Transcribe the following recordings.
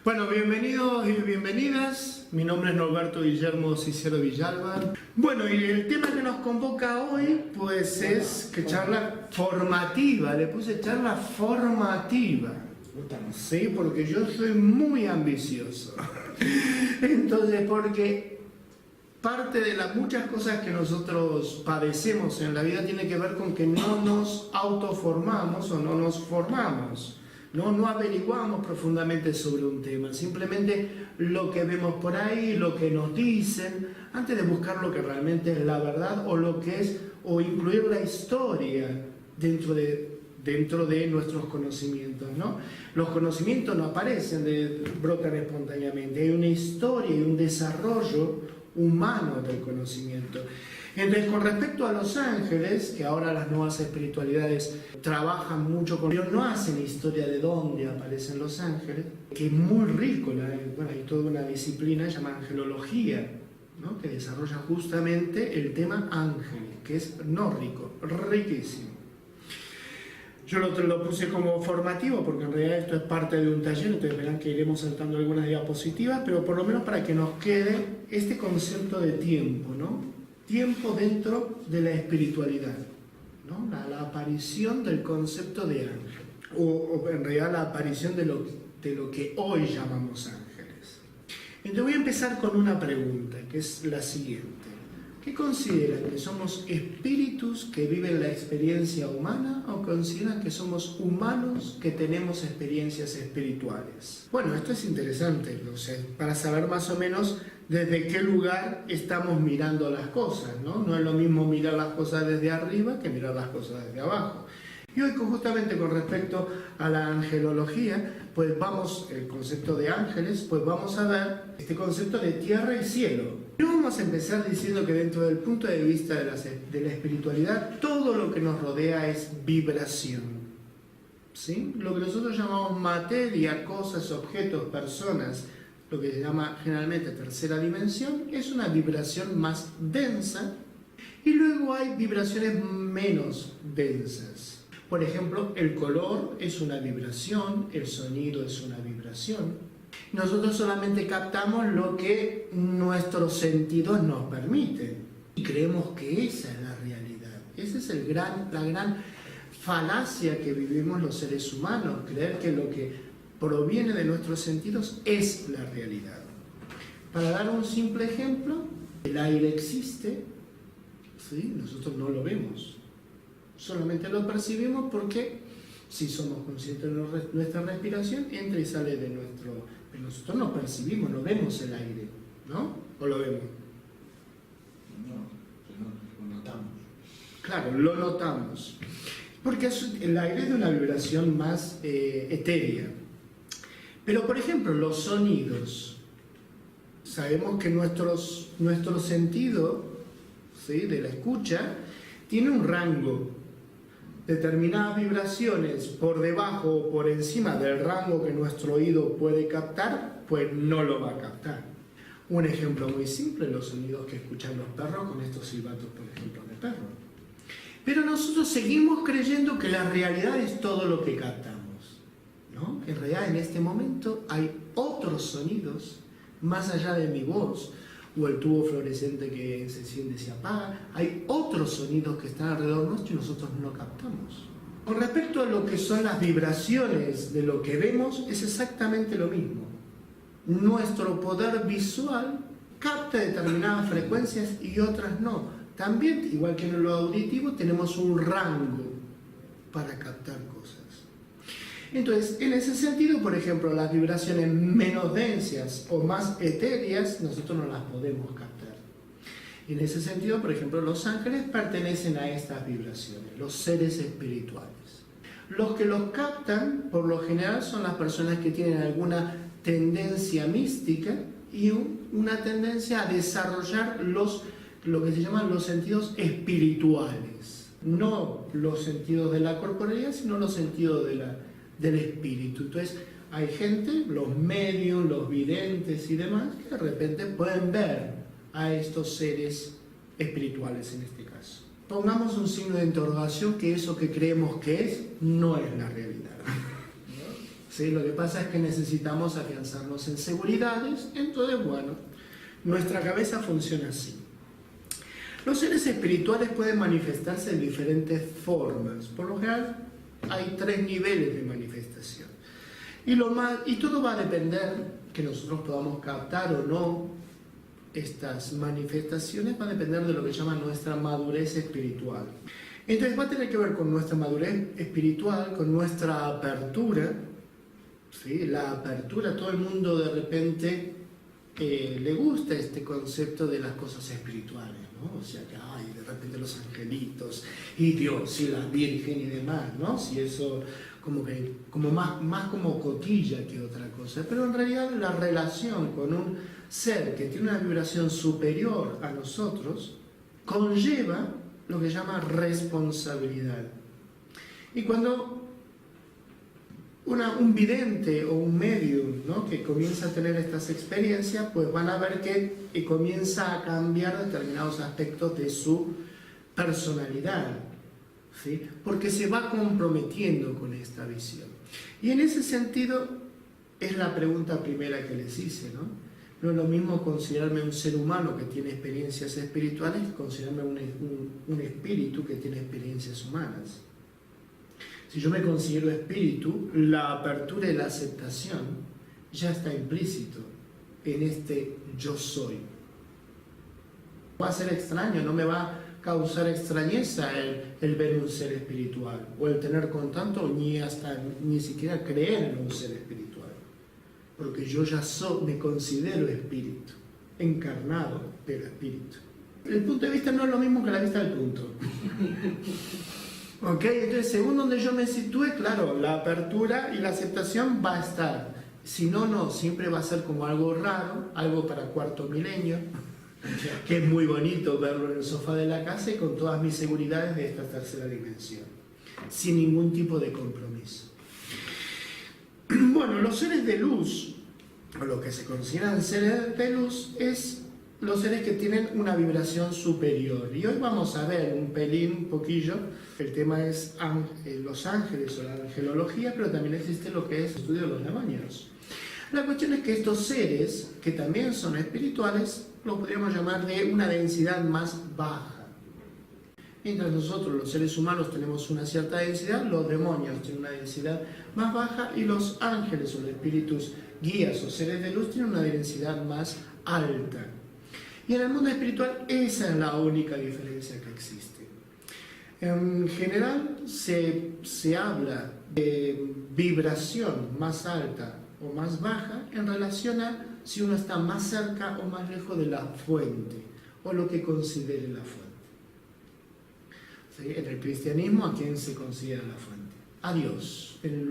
Bueno, bienvenidos y bienvenidas. Mi nombre es Norberto Guillermo Cicero Villalba. Bueno, y el tema que nos convoca hoy, pues es que charla formativa. Le puse charla formativa. Sí, porque yo soy muy ambicioso. Entonces, porque parte de las muchas cosas que nosotros padecemos en la vida tiene que ver con que no nos autoformamos o no nos formamos. No averiguamos profundamente sobre un tema, simplemente lo que vemos por ahí, lo que nos dicen, antes de buscar lo que realmente es la verdad o lo que es, o incluir la historia dentro de nuestros conocimientos, ¿no? Los conocimientos no aparecen, brotan espontáneamente, hay una historia y un desarrollo humano del conocimiento. Entonces, con respecto a los ángeles, que ahora las nuevas espiritualidades trabajan mucho con ellos, no hacen historia de dónde aparecen los ángeles, que es muy rico, hay toda una disciplina llamada angelología, ¿no? Que desarrolla justamente el tema ángeles, que es no rico, riquísimo. Yo lo puse como formativo porque en realidad esto es parte de un taller, entonces verán que iremos saltando algunas diapositivas, pero por lo menos para que nos quede este concepto de tiempo, ¿no? Tiempo dentro de la espiritualidad, ¿no? La aparición del concepto de ángel, o en realidad la aparición de lo que hoy llamamos ángeles. Entonces voy a empezar con una pregunta, que es la siguiente. ¿Qué consideran? ¿Que somos espíritus que viven la experiencia humana o consideran que somos humanos que tenemos experiencias espirituales? Bueno, esto es interesante, o sea, para saber más o menos desde qué lugar estamos mirando las cosas, ¿no? No es lo mismo mirar las cosas desde arriba que mirar las cosas desde abajo. Y hoy justamente con respecto a la angelología, pues el concepto de ángeles, pues vamos a ver este concepto de tierra y cielo. Y vamos a empezar diciendo que dentro del punto de vista de la espiritualidad, todo lo que nos rodea es vibración. ¿Sí? Lo que nosotros llamamos materia, cosas, objetos, personas, lo que se llama generalmente tercera dimensión, es una vibración más densa y luego hay vibraciones menos densas. Por ejemplo, el color es una vibración, el sonido es una vibración. Nosotros solamente captamos lo que nuestros sentidos nos permiten y creemos que esa es la realidad. Esa es la gran falacia que vivimos los seres humanos, creer que lo que proviene de nuestros sentidos es la realidad. Para dar un simple ejemplo, el aire existe, ¿sí? Nosotros no lo vemos, solamente lo percibimos porque si somos conscientes de nuestra respiración, entra y sale de nuestro... Pero nosotros no percibimos, no vemos el aire, ¿no? ¿O lo vemos? No, lo notamos. Claro, lo notamos. Porque el aire es de una vibración más etérea. Pero, por ejemplo, los sonidos. Sabemos que nuestro sentido, ¿sí?, de la escucha tiene un rango. Determinadas vibraciones por debajo o por encima del rango que nuestro oído puede captar, pues no lo va a captar. Un ejemplo muy simple, los sonidos que escuchan los perros con estos silbatos, por ejemplo, de perro. Pero nosotros seguimos creyendo que la realidad es todo lo que captamos, ¿no? En realidad en este momento hay otros sonidos más allá de mi voz, o el tubo fluorescente que se enciende y se apaga. Hay otros sonidos que están alrededor nuestro y nosotros no captamos. Con respecto a lo que son las vibraciones de lo que vemos, es exactamente lo mismo. Nuestro poder visual capta determinadas frecuencias y otras no. También, igual que en lo auditivo, tenemos un rango para captar cosas. Entonces, en ese sentido, por ejemplo, las vibraciones menos densas o más etéreas, nosotros no las podemos captar. En ese sentido, por ejemplo, los ángeles pertenecen a estas vibraciones, los seres espirituales. Los que los captan, por lo general, son las personas que tienen alguna tendencia mística y una tendencia a desarrollar lo que se llaman los sentidos espirituales. No los sentidos de la corporalidad, sino los sentidos del espíritu. Entonces hay gente, los medios, los videntes y demás, que de repente pueden ver a estos seres espirituales en este caso. Pongamos un signo de interrogación que eso que creemos que es, no es la realidad. ¿sí? Lo que pasa es que necesitamos afianzarnos en seguridades, entonces bueno, nuestra cabeza funciona así. Los seres espirituales pueden manifestarse de diferentes formas. Por lo general hay 3 niveles de manifestación. Y todo va a depender, que nosotros podamos captar o no estas manifestaciones, va a depender de lo que llama nuestra madurez espiritual. Entonces va a tener que ver con nuestra madurez espiritual, con nuestra apertura, ¿sí? La apertura, todo el mundo de repente le gusta este concepto de las cosas espirituales, ¿no? O sea que, ay, de repente los angelitos, y Dios, y la Virgen y demás, ¿no? Si eso como más como cotilla que otra cosa. Pero en realidad la relación con un ser que tiene una vibración superior a nosotros conlleva lo que llama responsabilidad. Y cuando un vidente o un medium, ¿no?, que comienza a tener estas experiencias, pues van a ver que comienza a cambiar determinados aspectos de su personalidad, ¿sí? Porque se va comprometiendo con esta visión. Y en ese sentido es la pregunta primera que les hice, ¿no? No es lo mismo considerarme un ser humano que tiene experiencias espirituales que considerarme un espíritu que tiene experiencias humanas. Si yo me considero espíritu, la apertura y la aceptación ya está implícito en este yo soy. Va a ser extraño, no me va a causar extrañeza el ver un ser espiritual o el tener contacto ni siquiera creer en un ser espiritual, porque yo ya me considero espíritu, encarnado pero espíritu. El punto de vista no es lo mismo que la vista del punto. ¿Ok? Entonces, según donde yo me sitúe, claro, la apertura y la aceptación va a estar. Si no, siempre va a ser como algo raro, algo para cuarto milenio, que es muy bonito verlo en el sofá de la casa y con todas mis seguridades de esta tercera dimensión, sin ningún tipo de compromiso. Bueno, los seres de luz, o lo que se consideran seres de luz, es los seres que tienen una vibración superior. Y hoy vamos a ver un poquillo, el tema es los ángeles o la angelología, pero también existe lo que es el estudio de los demonios. La cuestión es que estos seres, que también son espirituales, los podríamos llamar de una densidad más baja. Mientras nosotros, los seres humanos, tenemos una cierta densidad, los demonios tienen una densidad más baja y los ángeles o los espíritus guías o seres de luz tienen una densidad más alta. Y en el mundo espiritual esa es la única diferencia que existe. En general se habla de vibración más alta o más baja en relación a si uno está más cerca o más lejos de la fuente o lo que considere la fuente. ¿Sí? En el cristianismo, ¿a quién se considera la fuente? A Dios. En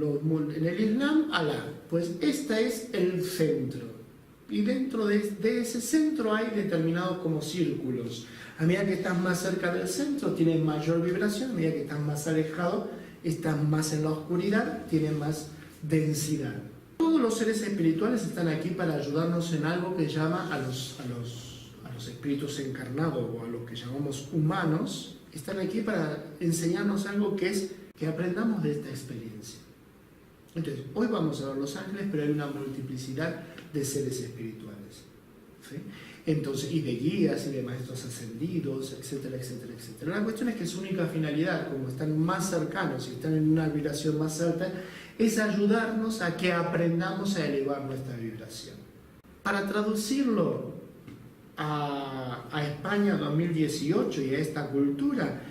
el Islam, Alá. Pues este es el centro. Y dentro de ese centro hay determinados como círculos. A medida que estás más cerca del centro, tienes mayor vibración. A medida que estás más alejado, estás más en la oscuridad, tienes más densidad. Todos los seres espirituales están aquí para ayudarnos en algo que llama a los espíritus encarnados o a los que llamamos humanos. Están aquí para enseñarnos algo que aprendamos de esta experiencia. Entonces, hoy vamos a ver los ángeles, pero hay una multiplicidad de seres espirituales, ¿sí? Entonces, y de guías y de maestros ascendidos, etcétera, etcétera, etcétera. La cuestión es que su única finalidad, como están más cercanos y están en una vibración más alta, es ayudarnos a que aprendamos a elevar nuestra vibración. Para traducirlo a España 2018 y a esta cultura,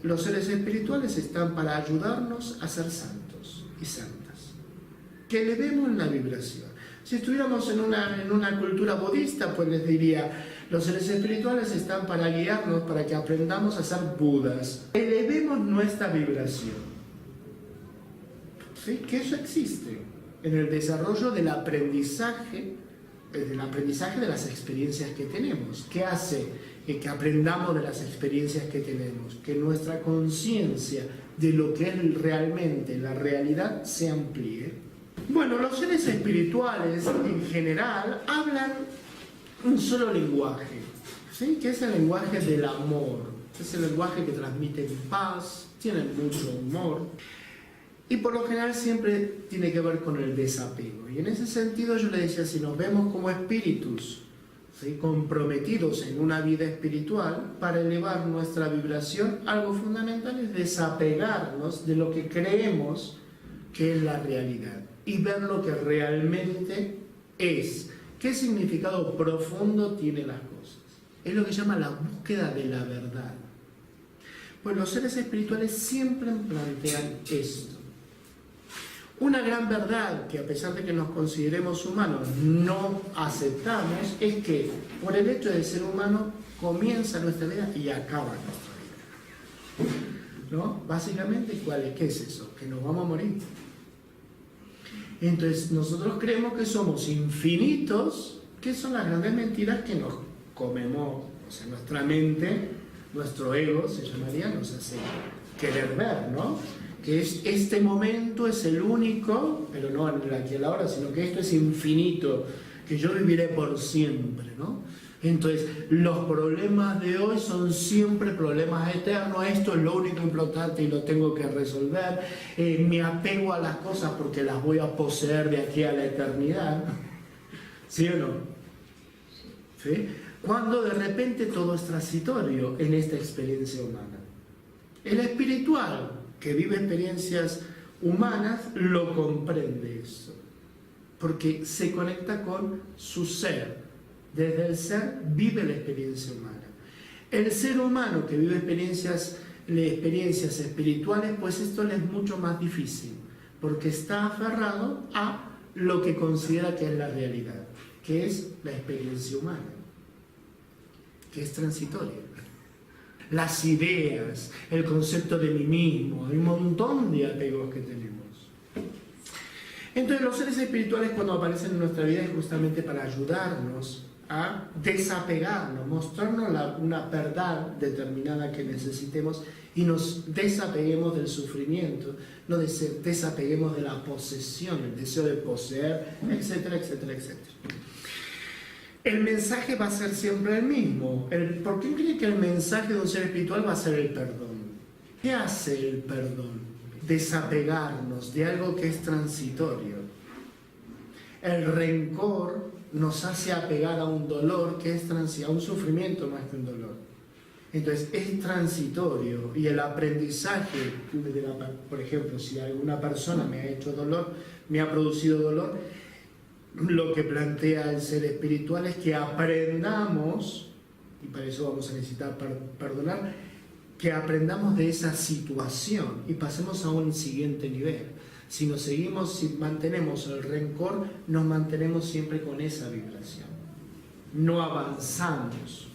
los seres espirituales están para ayudarnos a ser santos y santas, que elevemos la vibración. Si estuviéramos en una cultura budista, pues les diría, los seres espirituales están para guiarnos, para que aprendamos a ser budas. Elevemos nuestra vibración. ¿Sí? Que eso existe en el desarrollo del aprendizaje de las experiencias que tenemos. ¿Qué hace que aprendamos de las experiencias que tenemos? Que nuestra conciencia de lo que es realmente la realidad se amplíe. Bueno, los seres espirituales en general hablan un solo lenguaje, ¿sí? Que es el lenguaje del amor. Es el lenguaje que transmite paz, tienen mucho humor. Y por lo general siempre tiene que ver con el desapego. Y en ese sentido yo le decía, si nos vemos como espíritus, ¿sí?, comprometidos en una vida espiritual, para elevar nuestra vibración, algo fundamental es desapegarnos de lo que creemos que es la realidad y ver lo que realmente es. ¿Qué significado profundo tienen las cosas? Es lo que se llama la búsqueda de la verdad. Pues los seres espirituales siempre plantean esto. Una gran verdad que, a pesar de que nos consideremos humanos, no aceptamos, es que por el hecho de ser humano comienza nuestra vida y acaba nuestra vida, ¿no? Básicamente, ¿qué es eso? Que nos vamos a morir. Entonces nosotros creemos que somos infinitos, que son las grandes mentiras que nos comemos. O sea, nuestra mente, nuestro ego, se llamaría, nos hace querer ver, ¿no? Que este momento es el único, pero no en el aquí y el ahora, sino que esto es infinito, que yo viviré por siempre, ¿no? Entonces, los problemas de hoy son siempre problemas eternos, esto es lo único importante y lo tengo que resolver, me apego a las cosas porque las voy a poseer de aquí a la eternidad, ¿sí o no? ¿Sí? Cuando de repente todo es transitorio en esta experiencia humana. El espiritual, que vive experiencias humanas, lo comprende eso, porque se conecta con su ser. Desde el ser vive la experiencia humana. El ser humano que vive experiencias espirituales, pues esto le es mucho más difícil, porque está aferrado a lo que considera que es la realidad, que es la experiencia humana, que es transitoria. Las ideas, el concepto de mí mismo, hay un montón de apegos que tenemos. Entonces los seres espirituales, cuando aparecen en nuestra vida, es justamente para ayudarnos a desapegarnos, mostrarnos una verdad determinada que necesitemos y nos desapeguemos del sufrimiento, nos desapeguemos de la posesión, el deseo de poseer, etcétera, etcétera, etcétera. El mensaje va a ser siempre el mismo. ¿Por qué cree que el mensaje de un ser espiritual va a ser el perdón? ¿Qué hace el perdón? Desapegarnos de algo que es transitorio. El rencor nos hace apegar a un dolor que es transitorio, a un sufrimiento más que un dolor. Entonces es transitorio y el aprendizaje, por ejemplo, si alguna persona me ha hecho dolor, me ha producido dolor, lo que plantea el ser espiritual es que aprendamos, y para eso vamos a necesitar perdonar, que aprendamos de esa situación y pasemos a un siguiente nivel. Si mantenemos el rencor, nos mantenemos siempre con esa vibración. No avanzamos,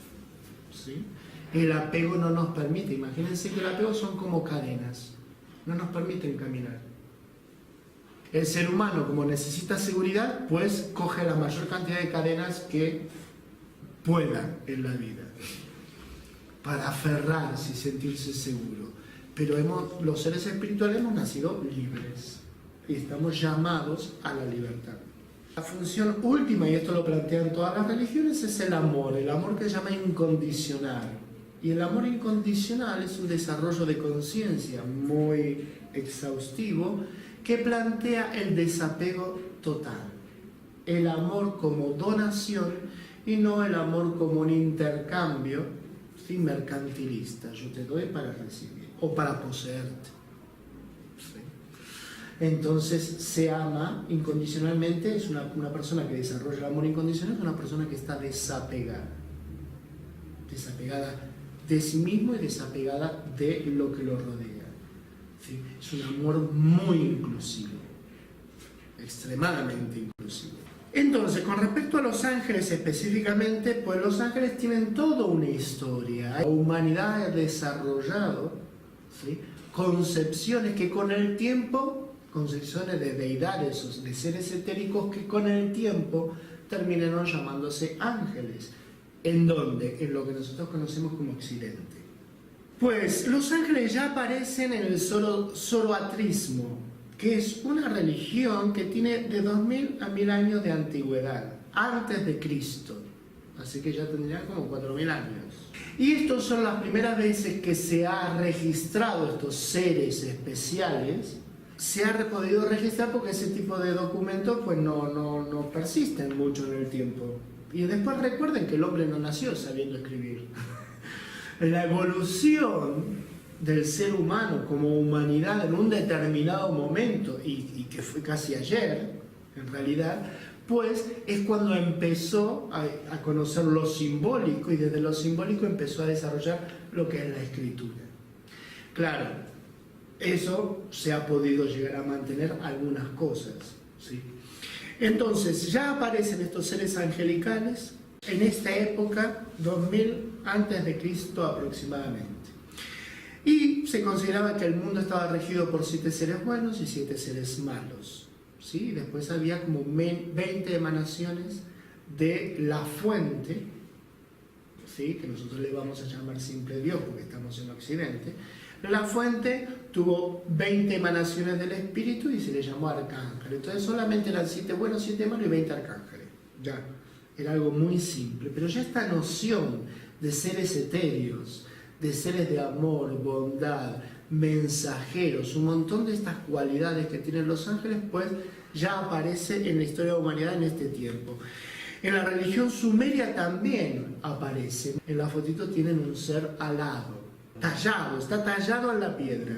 ¿sí? El apego no nos permite. Imagínense que el apego son como cadenas. No nos permiten caminar. El ser humano, como necesita seguridad, pues coge la mayor cantidad de cadenas que pueda en la vida para aferrarse y sentirse seguro. Pero los seres espirituales hemos nacido libres y estamos llamados a la libertad. La función última, y esto lo plantean todas las religiones, es el amor que se llama incondicional. Y el amor incondicional es un desarrollo de conciencia muy exhaustivo que plantea el desapego total. El amor como donación y no el amor como un intercambio, ¿sí?, mercantilista. Yo te doy para recibir o para poseerte. ¿Sí? Entonces se ama incondicionalmente, es una persona que desarrolla el amor incondicional, es una persona que está desapegada de sí mismo y desapegada de lo que lo rodea. ¿Sí? Es un amor muy inclusivo, extremadamente inclusivo. Entonces, con respecto a los ángeles específicamente, pues los ángeles tienen toda una historia. La humanidad ha desarrollado, ¿sí?, concepciones que con el tiempo, concepciones de deidades o de seres etéricos que con el tiempo terminaron llamándose ángeles. ¿En dónde? En lo que nosotros conocemos como Occidente. Pues los ángeles ya aparecen en el zoroastrismo, que es una religión que tiene de 2000 a 1000 años de antigüedad, antes de Cristo. Así que ya tendrían como 4000 años. Y estas son las primeras veces que se ha registrado estos seres especiales se ha podido registrar porque ese tipo de documentos pues no persisten mucho en el tiempo. Y después recuerden que el hombre no nació sabiendo escribir. La evolución del ser humano como humanidad en un determinado momento, y que fue casi ayer, en realidad, pues es cuando empezó a conocer lo simbólico, y desde lo simbólico empezó a desarrollar lo que es la escritura. Claro, eso se ha podido llegar a mantener algunas cosas, ¿sí? Entonces, ya aparecen estos seres angelicales en esta época, 2000 antes de Cristo aproximadamente. Y se consideraba que el mundo estaba regido por 7 seres buenos y 7 seres malos, ¿sí? Después había como 20 emanaciones de la fuente, ¿sí? Que nosotros le vamos a llamar simple Dios porque estamos en Occidente. La fuente tuvo 20 emanaciones del Espíritu y se le llamó arcángel. Entonces solamente eran 7 buenos, 7 malos y 20 arcángeles. Ya, era algo muy simple. Pero ya esta noción de seres etéreos, de seres de amor, bondad, mensajeros, un montón de estas cualidades que tienen los ángeles, pues ya aparece en la historia de la humanidad en este tiempo. En la religión sumeria también aparece. En la fotito tienen un ser alado, tallado, está tallado en la piedra.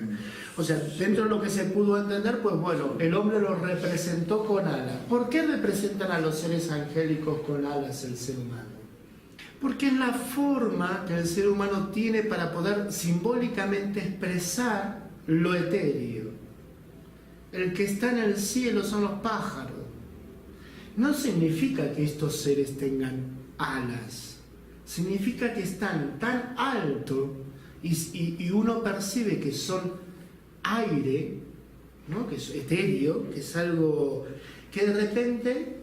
O sea, dentro de lo que se pudo entender, pues bueno, el hombre lo representó con alas. ¿Por qué representan a los seres angélicos con alas el ser humano? Porque es la forma que el ser humano tiene para poder simbólicamente expresar lo etéreo. El que está en el cielo son los pájaros. No significa que estos seres tengan alas. Significa que están tan alto y uno percibe que son aire, ¿no? Que es etéreo, que es algo que de repente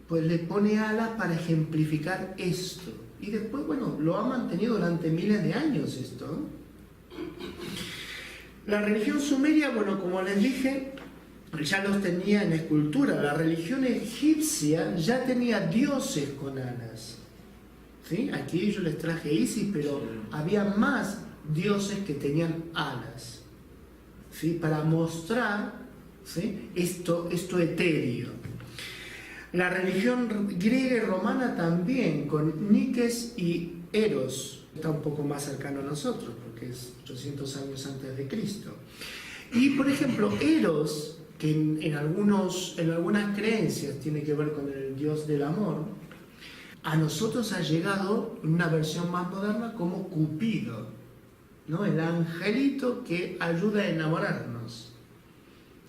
pues le pone alas para ejemplificar esto. Y después, bueno, lo ha mantenido durante miles de años esto, ¿no? La religión sumeria, bueno, como les dije, ya los tenía en escultura. La religión egipcia ya tenía dioses con alas, ¿sí? Aquí yo les traje Isis, pero había más dioses que tenían alas, ¿sí? Para mostrar, ¿sí? esto etéreo. La religión griega y romana también, con Nikes y Eros, está un poco más cercano a nosotros, porque es 800 años antes de Cristo. Y, por ejemplo, Eros, que en algunas creencias tiene que ver con el dios del amor, a nosotros ha llegado en una versión más moderna como Cupido, ¿no? El angelito que ayuda a enamorarnos,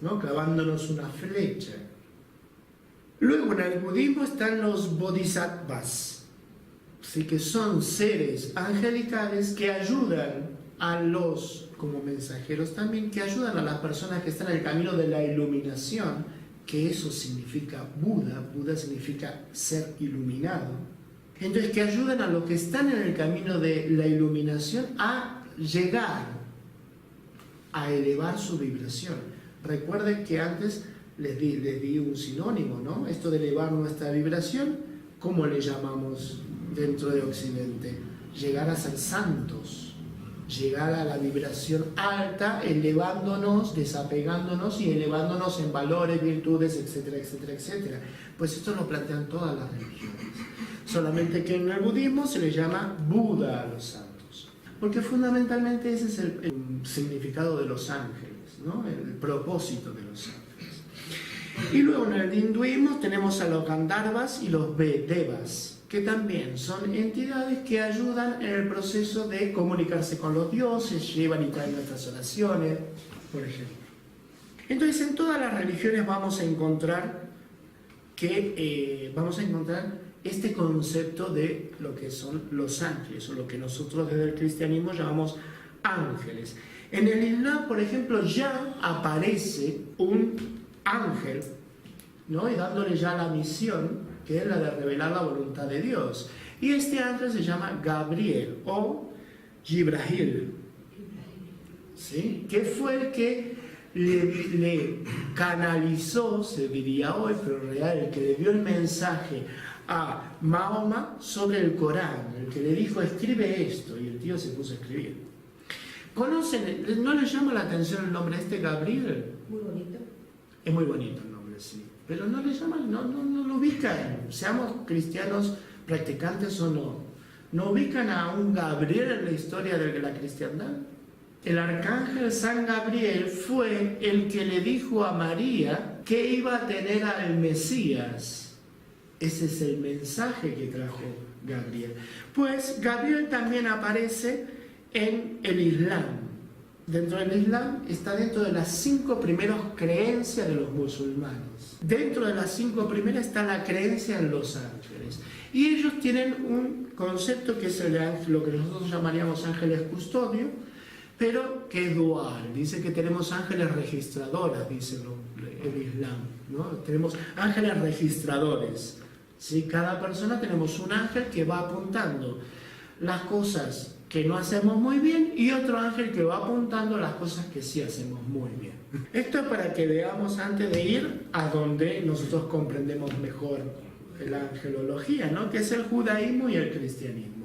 ¿no? Clavándonos una flecha. Luego en el budismo están los bodhisattvas, ¿sí? Que son seres angelicales que ayudan a los, como mensajeros también, que ayudan a las personas que están en el camino de la iluminación, que eso significa Buda. Buda significa ser iluminado. Entonces, que ayudan a los que están en el camino de la iluminación a llegar a elevar su vibración. Recuerden que antes les di un sinónimo, ¿no? Esto de elevar nuestra vibración, ¿cómo le llamamos dentro de Occidente? Llegar a ser santos, llegar a la vibración alta, elevándonos, desapegándonos y elevándonos en valores, virtudes, etcétera, etcétera, etcétera. Pues esto lo plantean todas las religiones. Solamente que en el budismo se le llama Buda a los santos. Porque fundamentalmente ese es el significado de los ángeles, ¿no? El propósito de los ángeles. Y luego en el hinduismo tenemos a los Gandharvas y los Devas, que también son entidades que ayudan en el proceso de comunicarse con los dioses, llevan y traen nuestras oraciones, por ejemplo. Entonces en todas las religiones vamos a encontrar este concepto de lo que son los ángeles, o lo que nosotros desde el cristianismo llamamos ángeles. En el Islam, por ejemplo, ya aparece un ángel, ¿no? Y dándole ya la misión, que es la de revelar la voluntad de Dios. Y este ángel se llama Gabriel o Jibrahil, ¿sí? Que fue el que le canalizó, se diría hoy, pero en realidad el que le dio el mensaje a Mahoma sobre el Corán, el que le dijo escribe esto, y el tío se puso a escribir. ¿Conocen? ¿No les llama la atención el nombre de este Gabriel? Muy bonito. Es muy bonito el nombre, sí. Pero no le llaman, no lo ubican. Seamos cristianos practicantes o no. ¿No ubican a un Gabriel en la historia de la cristiandad? El arcángel San Gabriel fue el que le dijo a María que iba a tener al Mesías. Ese es el mensaje que trajo Gabriel. Pues Gabriel también aparece en el Islam. Dentro del Islam está dentro de las 5 primeras creencias de los musulmanes. Dentro de las 5 primeras está la creencia en los ángeles. Y ellos tienen un concepto que es lo que nosotros llamaríamos ángeles custodio, pero que es dual. Dice que tenemos ángeles registradoras, dice el Islam, ¿no? Tenemos ángeles registradores. ¿Sí? Cada persona tenemos un ángel que va apuntando las cosas que no hacemos muy bien y otro ángel que va apuntando las cosas que sí hacemos muy bien. Esto es para que veamos antes de ir a donde nosotros comprendemos mejor la angelología, ¿no? Que es el judaísmo y el cristianismo.